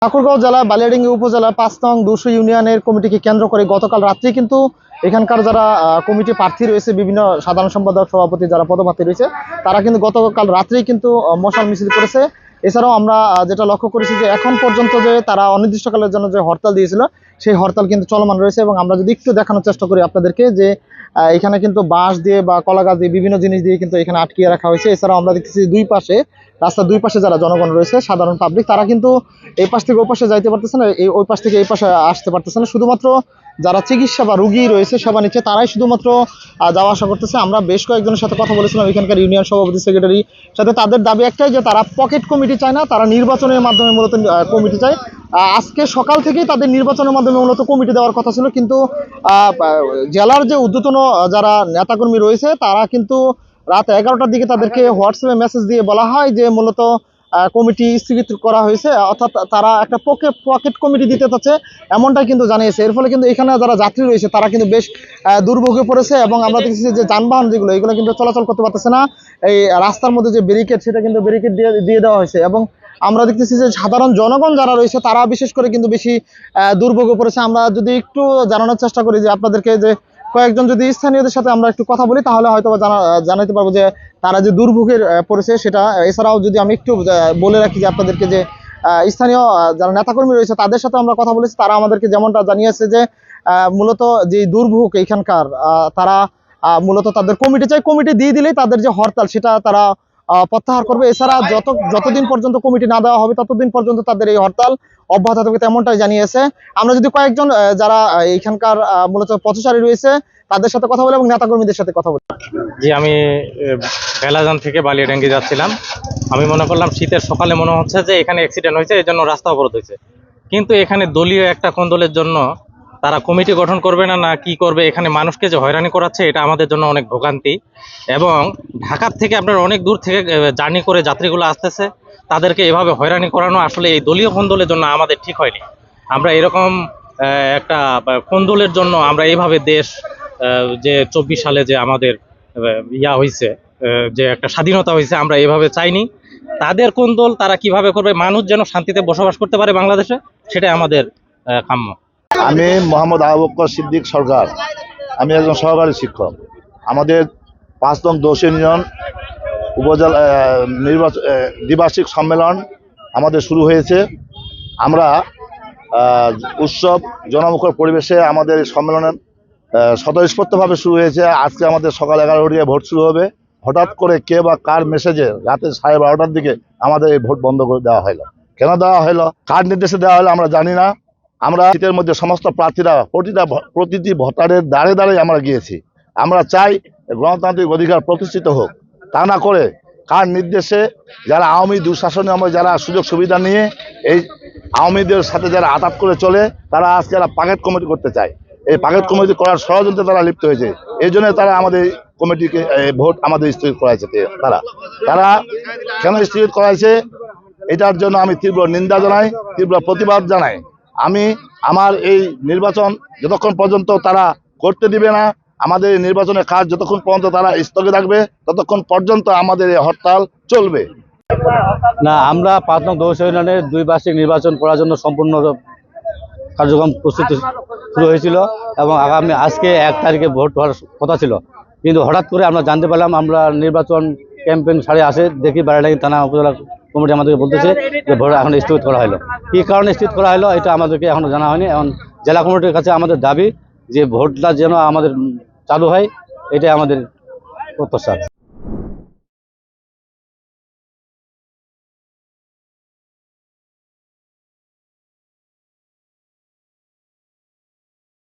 ঠাকুরগাঁও জেলা বালিয়াডাঙ্গি উপজেলা ৫ নং ২০০ ইউনিয়নের কমিটিকে কেন্দ্র করে গতকাল রাত্রে কিন্তু এখানকার যারা কমিটি প্রার্থী রয়েছে, বিভিন্ন সাধারণ সম্পাদক, সভাপতি যারা পদপ্রার্থী রয়েছে, তারা কিন্তু গতকাল রাত্রেই কিন্তু মশাল মিছিল করেছে। এছাড়াও আমরা যেটা লক্ষ্য করেছি যে এখন পর্যন্ত যে তারা অনির্দিষ্টকালের জন্য যে হরতাল দিয়েছিল, সেই হরতাল কিন্তু চলমান রয়েছে। এবং আমরা যদি একটু দেখানোর চেষ্টা করি আপনাদেরকে যে এখানে কিন্তু বাঁশ দিয়ে বা কলা গাছ দিয়ে বিভিন্ন জিনিস দিয়ে কিন্তু এখানে আটকিয়ে রাখা হয়েছে। এছাড়াও আমরা দেখতেছি দুই পাশে, রাস্তার দুই পাশে যারা জনগণ রয়েছে, সাধারণ পাবলিক, তারা কিন্তু এই পাশ থেকে ওই পাশে যাইতে পারতেছে না, ওই পাশ থেকে এই পাশে আসতে পারতেছে না। শুধুমাত্র যারা চিকিৎসা বা রুগী রয়েছে, সেবা নিচ্ছে, তারাই শুধুমাত্র যাওয়া আসা করতেছে। আমরা বেশ কয়েকজনের সাথে কথা বলেছিলাম এখানকার ইউনিয়ন সভাপতি, সেক্রেটারি সাথে। তাদের দাবি একটাই যে তারা পকেট কমিটি চায় না, তারা নির্বাচনের মাধ্যমে মূলত কমিটি চায়। আজকে সকাল থেকেই তাদের নির্বাচনের মাধ্যমে মূলত কমিটি দেওয়ার কথা ছিল, কিন্তু জেলার যে ঊর্ধ্বতন যারা নেতাকর্মী রয়েছে, তারা কিন্তু রাত 11টার দিকে তাদেরকে হোয়াটসঅ্যাপে মেসেজ দিয়ে বলা হয় যে মূলত কমিটি স্থগিত করা হয়েছে, অর্থাৎ তারা একটা পকেট কমিটি দিতে চাচ্ছে, এমনটাই কিন্তু জানিয়েছে। এর ফলে কিন্তু এখানে যারা যাত্রী রয়েছে, তারা কিন্তু বেশ দুর্ভোগে পড়েছে। এবং আমরা দেখছি যে যানবাহন যেগুলো, এগুলো কিন্তু চলাচল করতে পারতেছে না। এই রাস্তার মধ্যে যে ব্যারিকেড, সেটা কিন্তু ব্যারিকেড দিয়ে দেওয়া হয়েছে। এবং আমরা দেখতেছি যে সাধারণ জনগণ যারা রয়েছে, তারা বিশেষ করে কিন্তু বেশি দুর্ভোগে পড়েছে। আমরা যদি একটু জানানোর চেষ্টা করি যে আপনাদেরকে, যে কয়েকজন যদি স্থানীয়দের সাথে আমরা একটু কথা বলি, তাহলে হয়তো জানাতে পারবো যে তারা যে দুর্ভোগের পড়েছে সেটা। এছাড়াও যদি আমি একটু বলে রাখি যে আপনাদেরকে, যে স্থানীয় যারা নেতাকর্মী রয়েছে, তাদের সাথে আমরা কথা বলেছি। তারা আমাদেরকে যেমনটা জানিয়েছে যে মূলত যে দুর্ভোগ এখানকার, তারা মূলত তাদের কমিটি চাই, কমিটি দিয়ে দিলেই তাদের যে হরতাল, সেটা তারা প্রত্যাহার করবে। এছাড়া যতদিন পর্যন্ত কমিটি না দেওয়া হবে, ততদিন পর্যন্ত তাদের এই হরতাল অব্যাহত থাকবে, তেমনটাই জানিয়েছে। আমরা যদি কয়েকজন যারা এইখানকার মূলত পথচারী রয়েছে, তাদের সাথে কথা বলি এবং নেতাকর্মীদের সাথে কথা বলি। জি, আমি বেলাজান থেকে বালিয়াডাঙ্গি যাচ্ছিলাম। আমি মনে করলাম শীতের সকালে মনে হচ্ছে যে এখানে অ্যাক্সিডেন্ট হয়েছে, এই জন্য রাস্তা অবরোধ হয়েছে। কিন্তু এখানে দলীয় একটা কোন্দলের জন্য তারা কমিটি গঠন করবে না, না কি করবে, এখানে মানুষকে যে হয়রানি করাচ্ছে, এটা আমাদের জন্য অনেক ভোগান্তি। এবং ঢাকার থেকে আপনার অনেক দূর থেকে জার্নি করে যাত্রীগুলো আসতেছে, তাদেরকে এভাবে হয়রানি করানো আসলে এই দলীয় কোন্দলের জন্য আমাদের ঠিক হয়নি। আমরা এরকম একটা কোন্দলের জন্য আমরা এইভাবে দেশ, যে 24 সালে যে আমাদের ইয়া হয়েছে, যে একটা স্বাধীনতা হয়েছে, আমরা এভাবে চাইনি। তাদের কোন্দল তারা কিভাবে করবে, মানুষ যেন শান্তিতে বসবাস করতে পারে বাংলাদেশে, সেটাই আমাদের কাম্য। আমি মোহাম্মদ আবু বকর সিদ্দিক সরকার, আমি একজন সহকারী শিক্ষক। আমাদের ৫ নং ২০০ ইউনিয়ন উপজেলা নির্বাচন দ্বিবার্ষিক সম্মেলন আমাদের শুরু হয়েছে। আমরা উৎসব জনমুখর পরিবেশে আমাদের এই সম্মেলনের স্বতঃস্ফূর্তভাবে শুরু হয়েছে। আজকে আমাদের সকাল 11টায় ভোট শুরু হবে। হঠাৎ করে কে বা কার মেসেজে রাতে 12:30টার দিকে আমাদের এই ভোট বন্ধ করে দেওয়া হলো। কেন দেওয়া হলো, কার নির্দেশে দেওয়া হলো, আমরা জানি না। আমরা শীতের মধ্যে সমস্ত প্রার্থীরা প্রতিটি ভোটারের দ্বারে দ্বারে আমরা গিয়েছি। আমরা চাই গণতান্ত্রিক অধিকার প্রতিষ্ঠিত হোক। তা না করে কার নির্দেশে যারা আওয়ামী দুঃশাসনের আমলে যারা সুযোগ সুবিধা নিয়ে এই আওয়ামীদের সাথে যারা আঘাত করে চলে, তারা আজকে যারা পাকেট কমিটি করতে চায়, এই পাকেট কমিটি করার ষড়যন্ত্রে তারা লিপ্ত হয়েছে। এই জন্য তারা আমাদের কমিটিকে ভোট আমাদের স্থগিত করাইছে। তারা কেন স্থগিত করাইছে, এটার জন্য আমি তীব্র নিন্দা জানাই, তীব্র প্রতিবাদ জানাই। আমি আমার এই নির্বাচন যতক্ষণ পর্যন্ত তারা করতে দিবে না, আমাদের নির্বাচনের কাজ যতক্ষণ পর্যন্ত তারা স্থগিত রাখবে, ততক্ষণ পর্যন্ত আমাদের এই হরতাল চলবে। না, আমরা ৫ নং ২০০ ইউনিয়নের দ্বিবার্ষিক নির্বাচন করার জন্য সম্পূর্ণ কার্যক্রম প্রস্তুতি শুরু হয়েছিল এবং আজকে ১ তারিখে ভোট হওয়ার কথা ছিল। কিন্তু হঠাৎ করে আমরা জানতে পারলাম, আমরা নির্বাচন ক্যাম্পেইন সারে আসে দেখি বালিয়াডাঙ্গি থানা উপজেলা কমিটি আমাদেরকে বলতেছে যে ভোট এখন স্থগিত করা হলো। কী কারণে স্থগিত করা হলো, এটা আমাদেরকে এখনও জানা হয়নি। এখন জেলা কমিটির কাছে আমাদের দাবি যে ভোটটা যেন আমাদের চালু হয়, এটাই আমাদের প্রত্যাশা।